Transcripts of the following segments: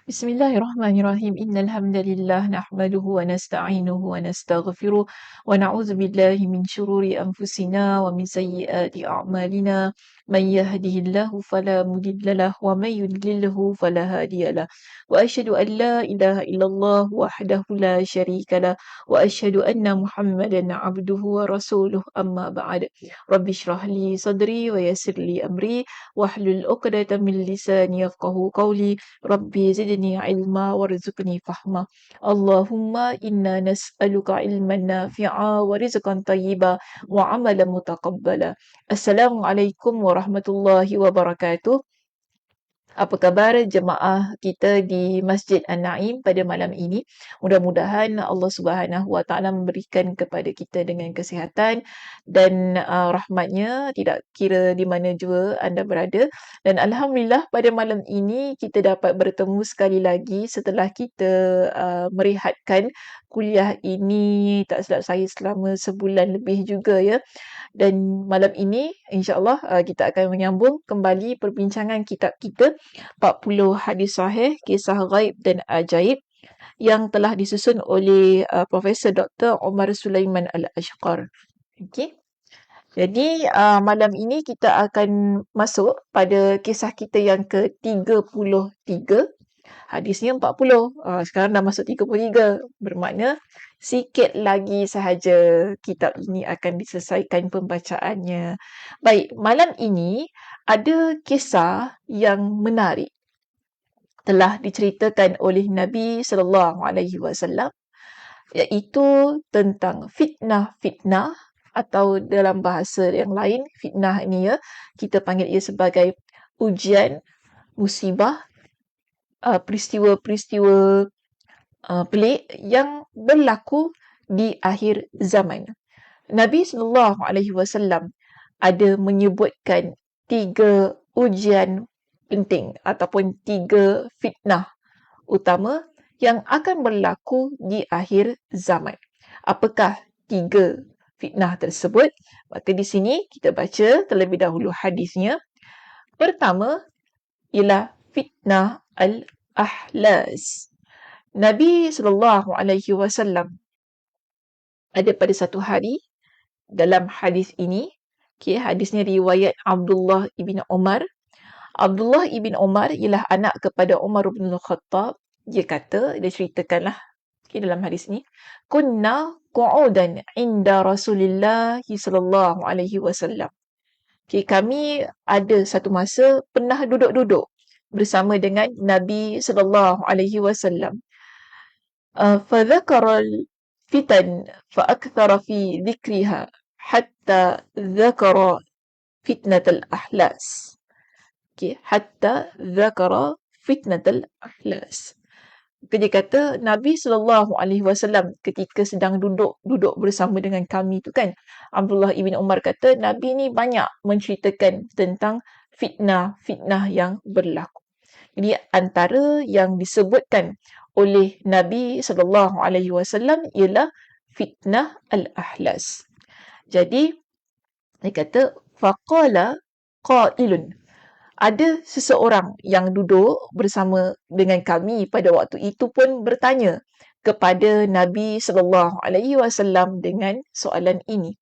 بسم الله الرحمن الرحيم إن الحمد لله نحمده ونستعينه ونستغفره ونعوذ بالله من شرور أنفسنا ومن سيئات أعمالنا من يهده الله فلا مضل له ومن يضلله فلا هادي له وأشهد أن لا إله إلا الله وحده لا شريك له وأشهد أن محمدا عبده ورسوله أما بعد رب اشرح لي صدري ويسر لي أمري واحلل عقدة من لساني يفقه قولي ربي زدني علما وارزقني فهما اللهم إنا نسألك علما نافعا ورزقا طيبا وعملا متقبلا السلام عليكم ورحمة الله وبركاته. Apa khabar jemaah kita di Masjid An-Naim pada malam ini? Mudah-mudahan Allah Subhanahu Wa Taala memberikan kepada kita dengan kesihatan dan rahmatnya tidak kira di mana jua anda berada. Dan Alhamdulillah pada malam ini kita dapat bertemu sekali lagi setelah kita merehatkan kuliah ini tak silap saya selama sebulan lebih juga ya. Dan malam ini insya-Allah kita akan menyambung kembali perbincangan kitab kita 40 hadis sahih kisah ghaib dan ajaib yang telah disusun oleh Profesor Dr. Omar Sulaiman Al-Ashqar. Okey. Jadi malam ini kita akan masuk pada kisah kita yang ke-33. Hadisnya 40. Sekarang dah masuk 33. Bermakna sikit lagi sahaja kitab ini akan diselesaikan pembacaannya. Baik, malam ini ada kisah yang menarik telah diceritakan oleh Nabi sallallahu alaihi wasallam, iaitu tentang fitnah-fitnah atau dalam bahasa yang lain fitnah ini ya kita panggil ia sebagai ujian, musibah, peristiwa-peristiwa pelik yang berlaku di akhir zaman. Nabi sallallahu alaihi wasallam ada menyebutkan 3 ujian penting ataupun 3 fitnah utama yang akan berlaku di akhir zaman. Apakah 3 fitnah tersebut? Maka di sini kita baca terlebih dahulu hadisnya. Pertama ialah fitnah al-ahlas. Nabi sallallahu alaihi wasallam ada pada satu hari dalam hadis ini, hadisnya riwayat Abdullah ibn Umar. Abdullah ibn Umar ialah anak kepada Umar bin Khattab. Dia ceritakanlah dalam hadis ini, kunna qu'udan inda Rasulillah sallallahu alaihi wasallam. Kami ada satu masa pernah duduk-duduk bersama dengan Nabi sallallahu alaihi wasallam. فذكر الفتن فأكثر في ذكرها حتى ذكر فتنة الأحلاس. حتى ذكر فتنة الأحلاس. Dia kata Nabi sallallahu alaihi wasallam ketika sedang duduk bersama dengan kami tu kan, Abdullah ibn Umar kata Nabi ni banyak menceritakan tentang fitnah yang berlaku. Jadi antara yang disebutkan oleh Nabi sallallahu alaihi wasallam ialah fitnah al-ahlas. Jadi dia kata faqala qailun. Ada seseorang yang duduk bersama dengan kami pada waktu itu pun bertanya kepada Nabi sallallahu alaihi wasallam dengan soalan ini.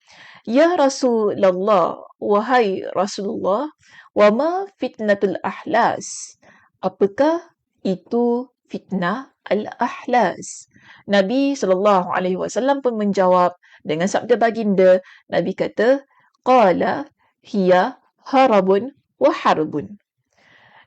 Ya Rasulullah, wahai Rasulullah, wa ma fitnatul ahlas? Apakah itu fitnah al-ahlas? Nabi sallallahu alaihi wasallam pun menjawab dengan sabda baginda. Nabi kata, qala hiya harabun wa harbun.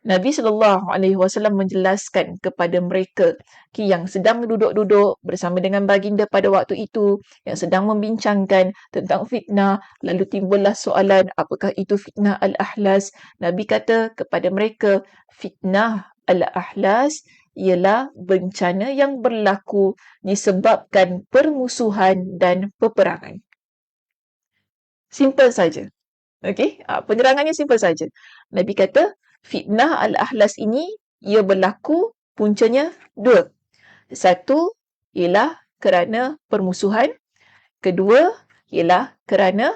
Nabi sallallahu alaihi wasallam menjelaskan kepada mereka yang sedang duduk-duduk bersama dengan baginda pada waktu itu, yang sedang membincangkan tentang fitnah, lalu timbullah soalan apakah itu fitnah al-ahlas? Nabi kata kepada mereka, fitnah al-ahlas ialah bencana yang berlaku disebabkan permusuhan dan peperangan. Simple saja. Okey, penerangannya simple saja. Nabi kata fitnah al-ahlas ini ia berlaku puncanya 2. Satu ialah kerana permusuhan, kedua ialah kerana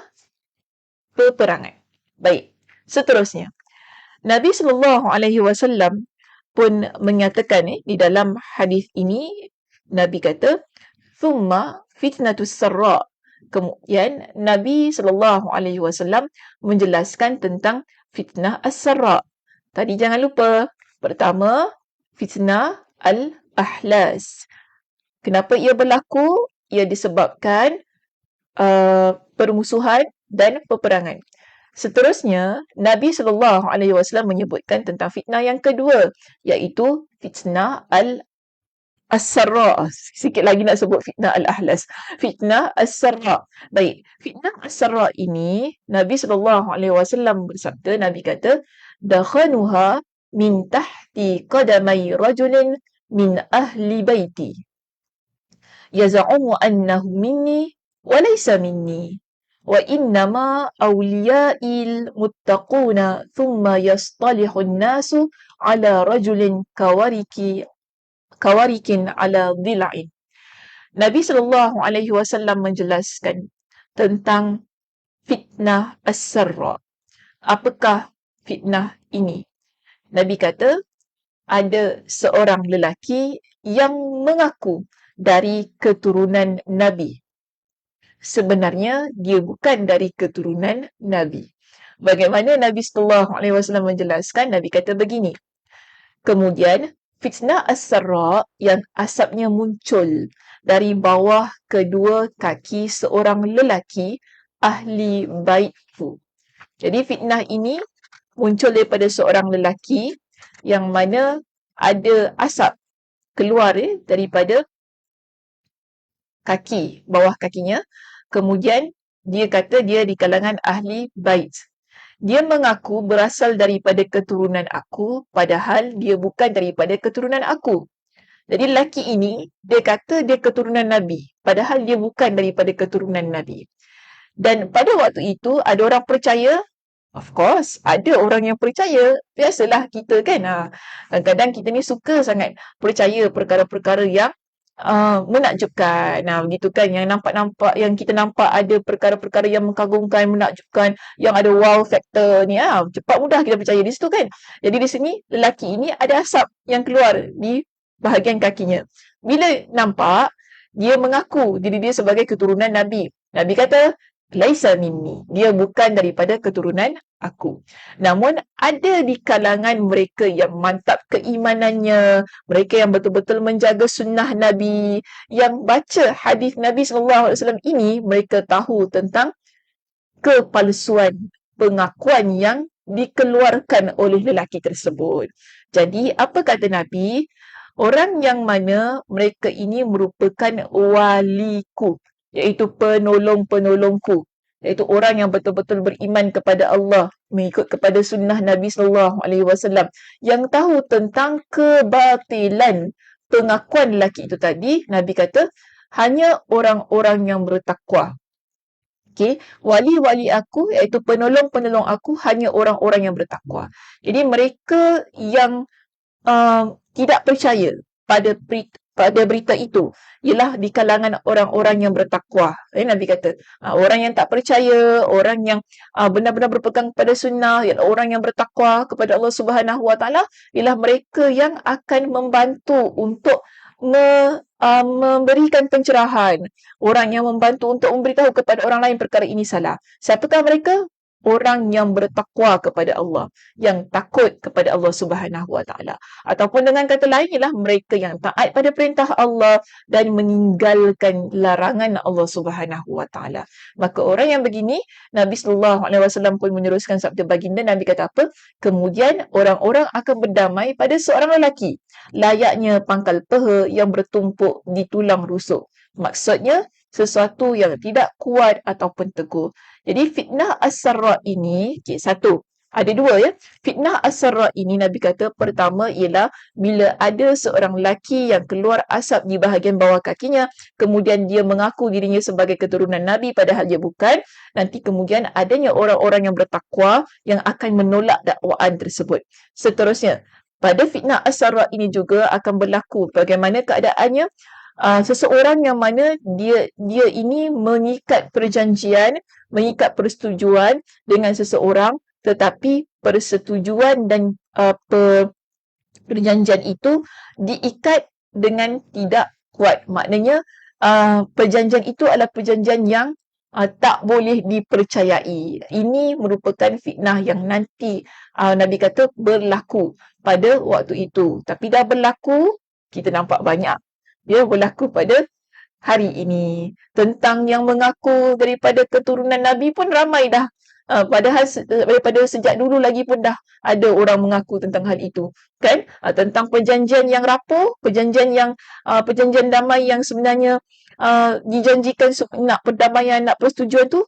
peperangan. Baik, seterusnya. Nabi sallallahu alaihi wasallam pun menyatakan di dalam hadis ini, Nabi kata, "Thumma fitnatus sarra." Kemudian Nabi SAW menjelaskan tentang fitnah as-sarra. Tadi jangan lupa, pertama, fitnah al-ahlas. Kenapa ia berlaku? Ia disebabkan permusuhan dan peperangan. Seterusnya, Nabi SAW menyebutkan tentang fitnah yang kedua, iaitu fitnah as-sarra. Sikit lagi nak sebut fitnah al-ahlas. Fitnah as-sarra. Baik, fitnah as-sarra ini, Nabi SAW bersabda, Nabi kata, "Dakhanuha min tahti qadamai rajulin min ahli baiti. Yaz'umu annahu minni wa laysa minni. Wa innama awliya'il muttaquna thumma yastalihun nasu ala rajulin kawarikin ala dhila'in." Nabi SAW menjelaskan tentang fitnah as-sarra. Apakah fitnah ini? Nabi kata, ada seorang lelaki yang mengaku dari keturunan Nabi. Sebenarnya dia bukan dari keturunan Nabi. Bagaimana Nabi SAW menjelaskan? Nabi kata begini. Kemudian fitnah as-sarra yang asapnya muncul dari bawah kedua kaki seorang lelaki ahli baitku. Jadi fitnah ini muncul daripada seorang lelaki yang mana ada asap keluar daripada kaki, bawah kakinya. Kemudian dia kata dia di kalangan ahli bait. Dia mengaku berasal daripada keturunan aku, padahal dia bukan daripada keturunan aku. Jadi lelaki ini, dia kata dia keturunan Nabi, padahal dia bukan daripada keturunan Nabi. Dan pada waktu itu, ada orang percaya. Of course, ada orang yang percaya. Biasalah kita kan. Kadang-kadang kita ni suka sangat percaya perkara-perkara yang menakjubkan. Begitu kan, yang nampak-nampak, yang kita nampak ada perkara-perkara yang mengagumkan, menakjubkan, yang ada wow factor ni. Cepat mudah kita percaya di situ kan. Jadi di sini, lelaki ini ada asap yang keluar di bahagian kakinya. Bila nampak, dia mengaku diri dia sebagai keturunan Nabi. Nabi kata, "Laisa minni." Dia bukan daripada keturunan aku. Namun ada di kalangan mereka yang mantap keimanannya, mereka yang betul-betul menjaga sunnah Nabi, yang baca hadis Nabi SAW ini, mereka tahu tentang kepalsuan pengakuan yang dikeluarkan oleh lelaki tersebut. Jadi apa kata Nabi? Orang yang mana mereka ini merupakan waliku, iaitu penolong-penolongku, iaitu orang yang betul-betul beriman kepada Allah, mengikut kepada sunnah Nabi SAW, yang tahu tentang kebatilan pengakuan lelaki itu tadi. Nabi kata, hanya orang-orang yang bertakwa. Okay. Wali-wali aku, iaitu penolong-penolong aku, hanya orang-orang yang bertakwa. Jadi mereka yang tidak percaya pada berita itu ialah di kalangan orang-orang yang bertakwa. Nabi kata, orang yang tak percaya, orang yang benar-benar berpegang pada sunnah, ialah orang yang bertakwa kepada Allah Subhanahu Wa Taala, ialah mereka yang akan membantu untuk memberikan pencerahan, orang yang membantu untuk memberitahu kepada orang lain perkara ini salah. Siapakah mereka? Orang yang bertakwa kepada Allah, yang takut kepada Allah Subhanahu Wa Taala. Ataupun dengan kata lain ialah mereka yang taat pada perintah Allah dan meninggalkan larangan Allah Subhanahu Wa Taala. Maka orang yang begini, Nabi SAW pun meneruskan sabda baginda. Nabi kata apa? Kemudian orang-orang akan berdamai pada seorang lelaki, layaknya pangkal peha yang bertumpuk di tulang rusuk. Maksudnya sesuatu yang tidak kuat ataupun teguh. Jadi fitnah as-sarra ini, satu, ada dua ya. Fitnah as-sarra ini Nabi kata pertama ialah bila ada seorang lelaki yang keluar asap di bahagian bawah kakinya, kemudian dia mengaku dirinya sebagai keturunan Nabi padahal dia bukan. Nanti kemudian adanya orang-orang yang bertakwa yang akan menolak dakwaan tersebut. Seterusnya, pada fitnah as-sarra ini juga akan berlaku bagaimana keadaannya. Seseorang yang mana dia ini mengikat perjanjian, mengikat persetujuan dengan seseorang, tetapi persetujuan dan Perjanjian itu diikat dengan tidak kuat. Maknanya perjanjian itu adalah perjanjian yang tak boleh dipercayai. Ini merupakan fitnah yang nanti Nabi kata berlaku pada waktu itu. Tapi dah berlaku, kita nampak banyak. Dia berlaku pada hari ini. Tentang yang mengaku daripada keturunan Nabi pun ramai dah. Padahal daripada sejak dulu lagi pun dah ada orang mengaku tentang hal itu. Kan? Tentang perjanjian yang rapuh, perjanjian damai yang sebenarnya dijanjikan nak perdamaian, nak persetujuan tu,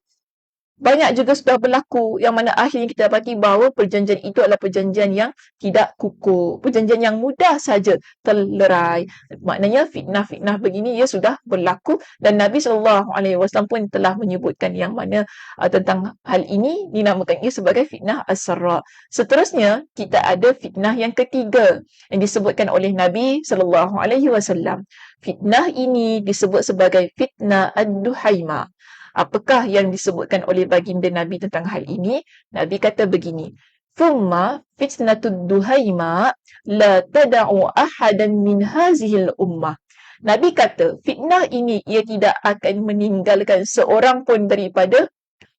banyak juga sudah berlaku yang mana akhirnya kita dapati bahawa perjanjian itu adalah perjanjian yang tidak kukuh. Perjanjian yang mudah saja terlerai. Maknanya fitnah-fitnah begini ia sudah berlaku dan Nabi SAW pun telah menyebutkan yang mana tentang hal ini dinamakan ia sebagai fitnah as-sarra. Seterusnya kita ada fitnah yang ketiga yang disebutkan oleh Nabi SAW. Fitnah ini disebut sebagai fitnah ad-duhaima. Apakah yang disebutkan oleh baginda Nabi tentang hal ini? Nabi kata begini, "Thumma fitnatud duhaima la tada'u ahadan min hazihil ummah." Nabi kata, fitnah ini ia tidak akan meninggalkan seorang pun daripada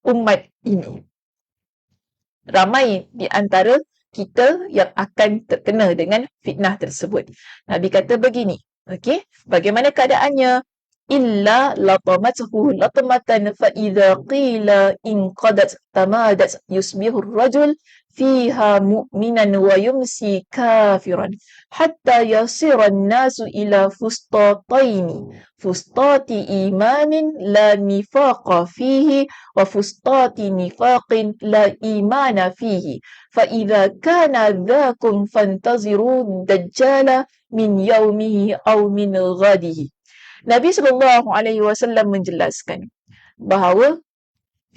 umat ini. Ramai di antara kita yang akan terkena dengan fitnah tersebut. Nabi kata begini, okey, bagaimana keadaannya? Illa latamathu latmatan fa idza qila in qadat tamadat yusbihu ar-rajul fiha mu'minan wa yumsi kafiran hatta yasira an-nasu ila fustati imanin la nifaqa fihi wa fustati nifaqin la imana fihi fa idza kana dhakum fantaziru dajjala min yaumihi aw min ghadihi. Nabi SAW menjelaskan bahawa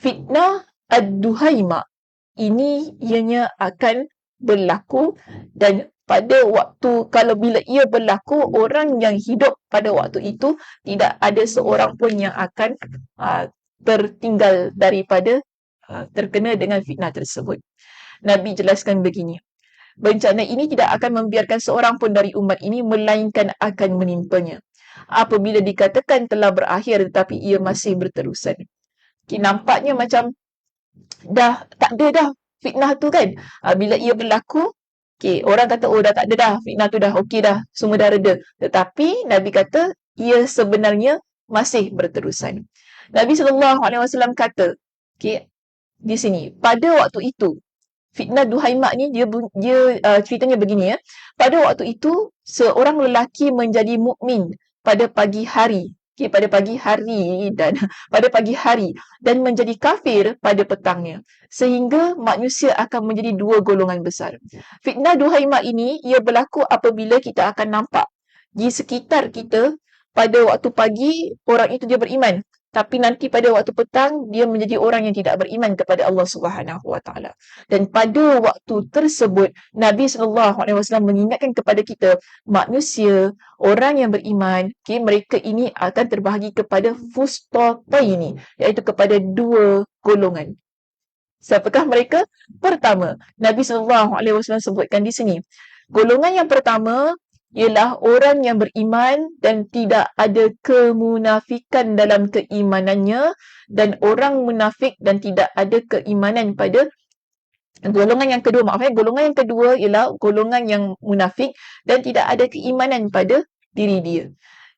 fitnah ad-duhaima ini ianya akan berlaku dan pada waktu kalau bila ia berlaku, orang yang hidup pada waktu itu tidak ada seorang pun yang akan tertinggal daripada terkena dengan fitnah tersebut. Nabi jelaskan begini, bencana ini tidak akan membiarkan seorang pun dari umat ini melainkan akan menimpanya. Apabila dikatakan telah berakhir tetapi ia masih berterusan. Okay, nampaknya macam dah tak ada dah fitnah tu kan. Bila ia berlaku, okay, orang kata dah tak ada dah fitnah tu dah okey dah, semua dah reda. Tetapi Nabi kata ia sebenarnya masih berterusan. Nabi SAW kata, okay, di sini pada waktu itu fitnah duhaimak ni dia ceritanya begini ya. Pada waktu itu seorang lelaki menjadi mukmin pada pagi hari. Okay, pada pagi hari dan menjadi kafir pada petangnya. Sehingga manusia akan menjadi dua golongan besar. Fitnah duhaimak ini ia berlaku apabila kita akan nampak di sekitar kita pada waktu pagi orang itu dia beriman. Tapi nanti pada waktu petang dia menjadi orang yang tidak beriman kepada Allah Subhanahu Wa Taala. Dan pada waktu tersebut Nabi SAW mengingatkan kepada kita manusia, orang yang beriman, okay, mereka ini akan terbahagi kepada fustataini, iaitu kepada dua golongan. Siapakah mereka? Pertama, Nabi SAW sebutkan di sini. Golongan yang pertama ialah orang yang beriman dan tidak ada kemunafikan dalam keimanannya, dan orang munafik dan tidak ada keimanan pada golongan yang kedua. Golongan yang kedua ialah golongan yang munafik dan tidak ada keimanan pada diri dia.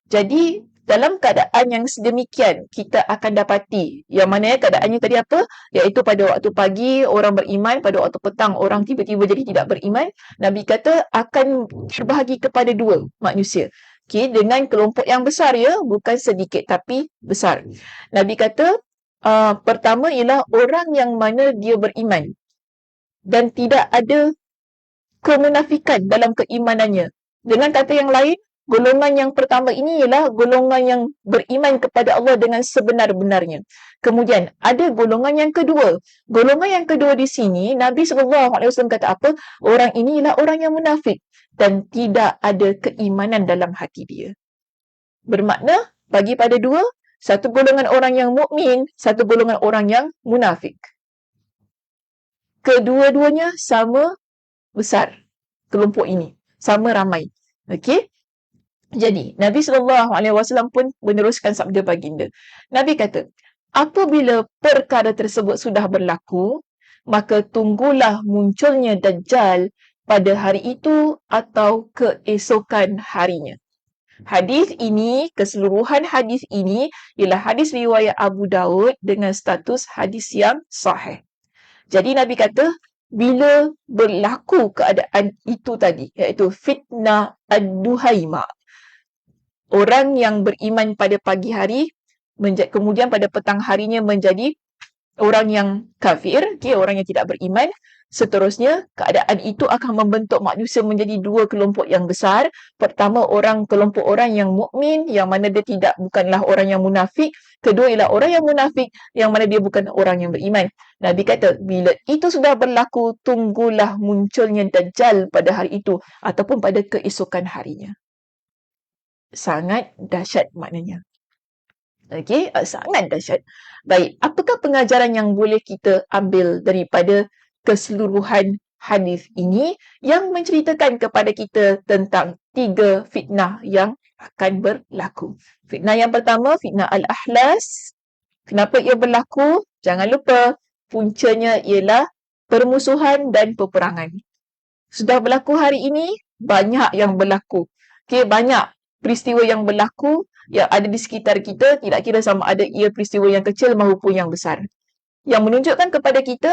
Jadi dalam keadaan yang sedemikian kita akan dapati yang mana keadaannya tadi apa? Iaitu pada waktu pagi orang beriman, pada waktu petang orang tiba-tiba jadi tidak beriman. Nabi kata akan terbahagi kepada dua manusia. Okay, dengan kelompok yang besar ya, bukan sedikit tapi besar. Nabi kata pertama ialah orang yang mana dia beriman dan tidak ada kemunafikan dalam keimanannya. Dengan kata yang lain, golongan yang pertama ini ialah golongan yang beriman kepada Allah dengan sebenar-benarnya. Kemudian ada golongan yang kedua. Golongan yang kedua di sini, Nabi SAW kata apa? Orang ini ialah orang yang munafik dan tidak ada keimanan dalam hati dia. Bermakna, bagi pada dua, satu golongan orang yang mukmin, satu golongan orang yang munafik. Kedua-duanya sama besar kelompok ini. sama ramai. Okey? Jadi, Nabi SAW pun meneruskan sabda baginda. Nabi kata, apabila perkara tersebut sudah berlaku, maka tunggulah munculnya Dajjal pada hari itu atau keesokan harinya. Hadis ini, keseluruhan hadis ini ialah hadis riwayat Abu Daud dengan status hadis yang sahih. Jadi Nabi kata, bila berlaku keadaan itu tadi, iaitu fitnah ad-duhaima, orang yang beriman pada pagi hari, kemudian pada petang harinya menjadi orang yang kafir, orang yang tidak beriman. Seterusnya, keadaan itu akan membentuk manusia menjadi dua kelompok yang besar. Pertama, kelompok orang yang mukmin, yang mana dia bukanlah orang yang munafik. Kedua ialah orang yang munafik, yang mana dia bukan orang yang beriman. Nabi kata, bila itu sudah berlaku, tunggulah munculnya Dajjal pada hari itu ataupun pada keesokan harinya. Sangat dahsyat maknanya. Okey, sangat dahsyat. Baik, apakah pengajaran yang boleh kita ambil daripada keseluruhan hadis ini yang menceritakan kepada kita tentang 3 fitnah yang akan berlaku? Fitnah yang pertama, fitnah Al-Ahlas. Kenapa ia berlaku? Jangan lupa, puncanya ialah permusuhan dan peperangan. Sudah berlaku hari ini, banyak yang berlaku. Banyak peristiwa yang berlaku yang ada di sekitar kita, tidak kira sama ada ia peristiwa yang kecil maupun yang besar. Yang menunjukkan kepada kita,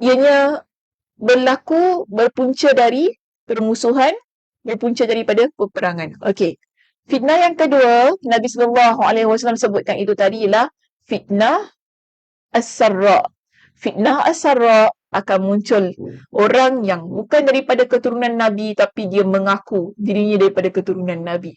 ianya berpunca dari permusuhan, berpunca daripada peperangan. Okey. Fitnah yang kedua, Nabi SAW sebutkan itu tadi ialah fitnah as-sarra. Fitnah as-sarra akan muncul orang yang bukan daripada keturunan Nabi tapi dia mengaku dirinya daripada keturunan Nabi.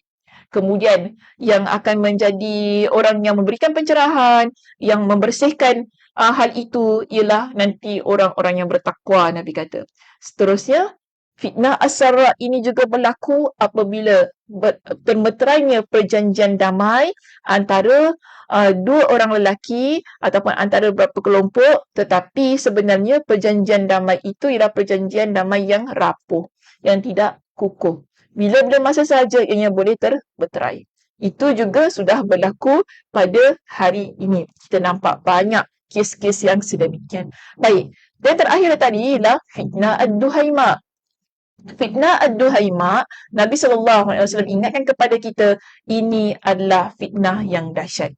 Kemudian yang akan menjadi orang yang memberikan pencerahan, yang membersihkan hal itu ialah nanti orang-orang yang bertakwa, Nabi kata. Seterusnya, fitnah as-sarra ini juga berlaku apabila termeterainya perjanjian damai antara dua orang lelaki ataupun antara beberapa kelompok, tetapi sebenarnya perjanjian damai itu ialah perjanjian damai yang rapuh, yang tidak kukuh. Bila masa saja ianya boleh termeterai. Itu juga sudah berlaku pada hari ini. Kita nampak banyak kes-kes yang sedemikian. Baik, dan terakhir tadi ialah fitnah ad-duhaima. Fitnah ad-duhaima, Nabi SAW ingatkan kepada kita, ini adalah fitnah yang dahsyat.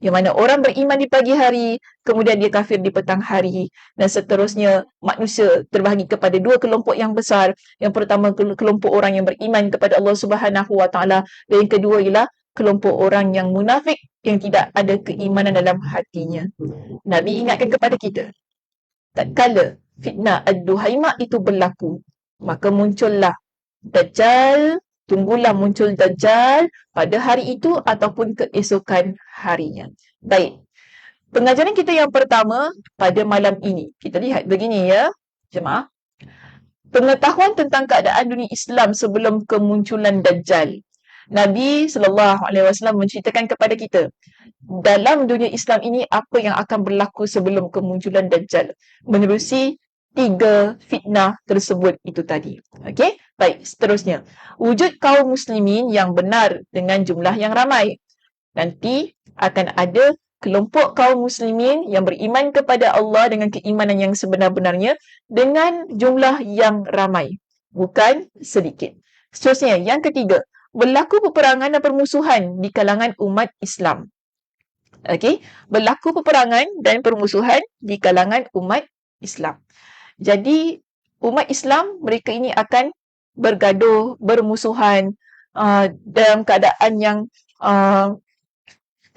Yang mana orang beriman di pagi hari, kemudian dia kafir di petang hari, dan seterusnya manusia terbahagi kepada dua kelompok yang besar. Yang pertama, kelompok orang yang beriman kepada Allah Subhanahu Wa Taala, dan yang kedua ialah kelompok orang yang munafik yang tidak ada keimanan dalam hatinya. Nabi ingatkan kepada kita, tatkala fitnah ad-duhaima itu berlaku, maka muncullah Dajjal. Tunggulah muncul Dajjal pada hari itu ataupun keesokan harinya. Baik. Pengajaran kita yang pertama pada malam ini. Kita lihat begini ya, jemaah. Pengetahuan tentang keadaan dunia Islam sebelum kemunculan Dajjal. Nabi SAW menceritakan kepada kita, dalam dunia Islam ini apa yang akan berlaku sebelum kemunculan Dajjal. Menerusi 3 fitnah tersebut itu tadi. Okey? Baik, seterusnya. Wujud kaum muslimin yang benar dengan jumlah yang ramai. Nanti akan ada kelompok kaum muslimin yang beriman kepada Allah dengan keimanan yang sebenar-benarnya dengan jumlah yang ramai, bukan sedikit. Seterusnya, yang ketiga, berlaku peperangan dan permusuhan di kalangan umat Islam. Okey, berlaku peperangan dan permusuhan di kalangan umat Islam. Jadi, umat Islam, mereka ini akan bergaduh, bermusuhan dalam keadaan yang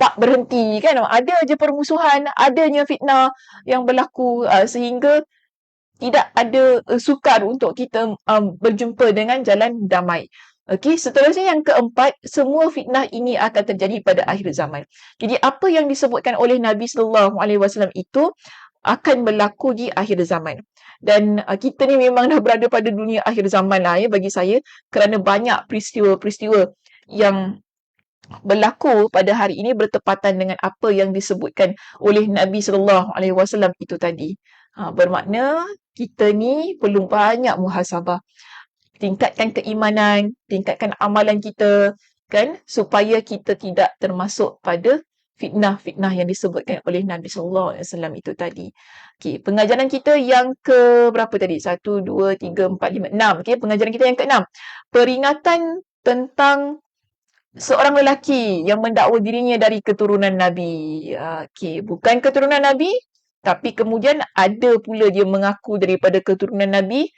tak berhenti, kan? Ada je permusuhan, adanya fitnah yang berlaku sehingga tidak ada sukar untuk kita berjumpa dengan jalan damai. Okey, seterusnya yang keempat, semua fitnah ini akan terjadi pada akhir zaman. Jadi apa yang disebutkan oleh Nabi SAW itu akan berlaku di akhir zaman. Dan kita ni memang dah berada pada dunia akhir zaman lah ya bagi saya, kerana banyak peristiwa-peristiwa yang berlaku pada hari ini bertepatan dengan apa yang disebutkan oleh Nabi SAW itu tadi. Bermakna kita ni perlu banyak muhasabah. Tingkatkan keimanan, tingkatkan amalan kita, kan? Supaya kita tidak termasuk pada fitnah-fitnah yang disebutkan oleh Nabi sallallahu alaihi wasallam itu tadi. Okey, pengajaran kita yang ke berapa tadi? 1, 2, 3, 4, 5, 6. Okey, pengajaran kita yang ke-6. Peringatan tentang seorang lelaki yang mendakwa dirinya dari keturunan Nabi. Okey, bukan keturunan Nabi, tapi kemudian ada pula dia mengaku daripada keturunan Nabi.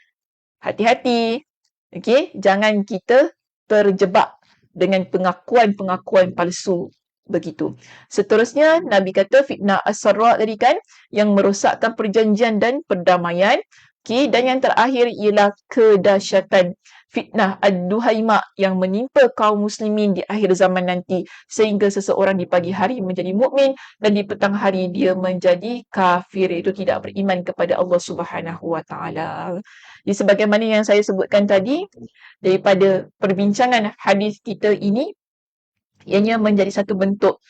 Hati-hati. Okey, jangan kita terjebak dengan pengakuan-pengakuan palsu begitu. Seterusnya, Nabi kata fitnah as-sarra tadi kan, yang merosakkan perjanjian dan perdamaian. Okey, dan yang terakhir ialah kedahsyatan fitnah ad-duhaima yang menimpa kaum muslimin di akhir zaman nanti, sehingga seseorang di pagi hari menjadi mukmin dan di petang hari dia menjadi kafir, iaitu tidak beriman kepada Allah Subhanahu wa taala. Jadi sebagaimana yang saya sebutkan tadi, daripada perbincangan hadis kita ini, ianya menjadi satu bentuk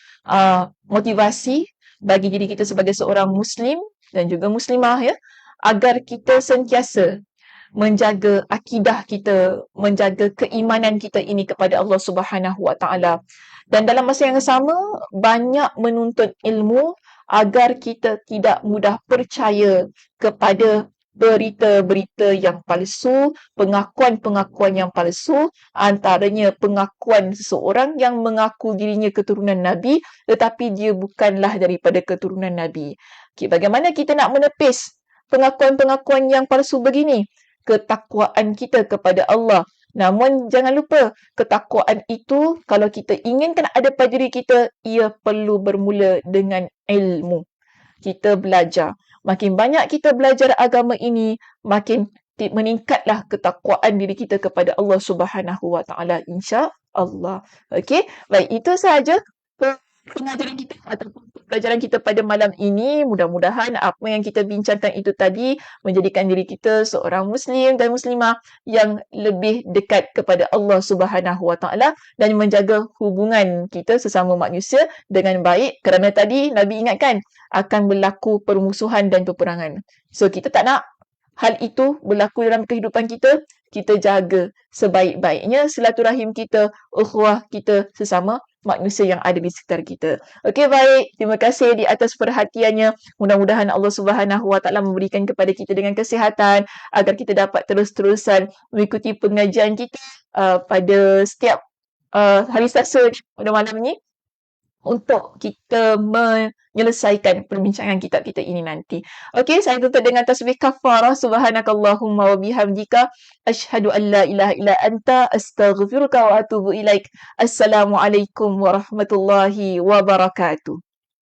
motivasi bagi diri kita sebagai seorang Muslim dan juga Muslimah, ya, agar kita sentiasa menjaga akidah kita, menjaga keimanan kita ini kepada Allah Subhanahu wa taala. Dan dalam masa yang sama, banyak menuntut ilmu agar kita tidak mudah percaya kepada berita-berita yang palsu, pengakuan-pengakuan yang palsu, antaranya pengakuan seseorang yang mengaku dirinya keturunan Nabi, tetapi dia bukanlah daripada keturunan Nabi. Okay, bagaimana kita nak menepis pengakuan-pengakuan yang palsu begini? Ketakwaan kita kepada Allah. Namun jangan lupa, ketakwaan itu kalau kita inginkan ada pada diri kita, ia perlu bermula dengan ilmu. Kita belajar. Makin banyak kita belajar agama ini, makin meningkatlah ketakwaan diri kita kepada Allah Subhanahu wa taala, insya-Allah. Okey, baik, itu sahaja pengajaran kita ataupun pelajaran kita pada malam ini. Mudah-mudahan apa yang kita bincangkan itu tadi menjadikan diri kita seorang Muslim dan Muslimah yang lebih dekat kepada Allah Subhanahu wa taala dan menjaga hubungan kita sesama manusia dengan baik, kerana tadi Nabi ingatkan akan berlaku permusuhan dan peperangan. So kita tak nak hal itu berlaku dalam kehidupan kita. Kita jaga sebaik-baiknya silaturahim kita, ukhuwah kita sesama manusia yang ada di sekitar kita. Okey, baik. Terima kasih di atas perhatiannya. Mudah-mudahan Allah Subhanahu wa taala memberikan kepada kita dengan kesihatan agar kita dapat terus-terusan mengikuti pengajian kita pada setiap hari Selasa pada malam ni, untuk kita menyelesaikan perbincangan kitab kita ini nanti. Okey, saya tutup dengan tasbih kafarah. Subhanakallahumma wa bihamdika asyhadu an la ilaha illa anta astaghfiruka wa atubu ilaik. Assalamualaikum warahmatullahi wabarakatuh.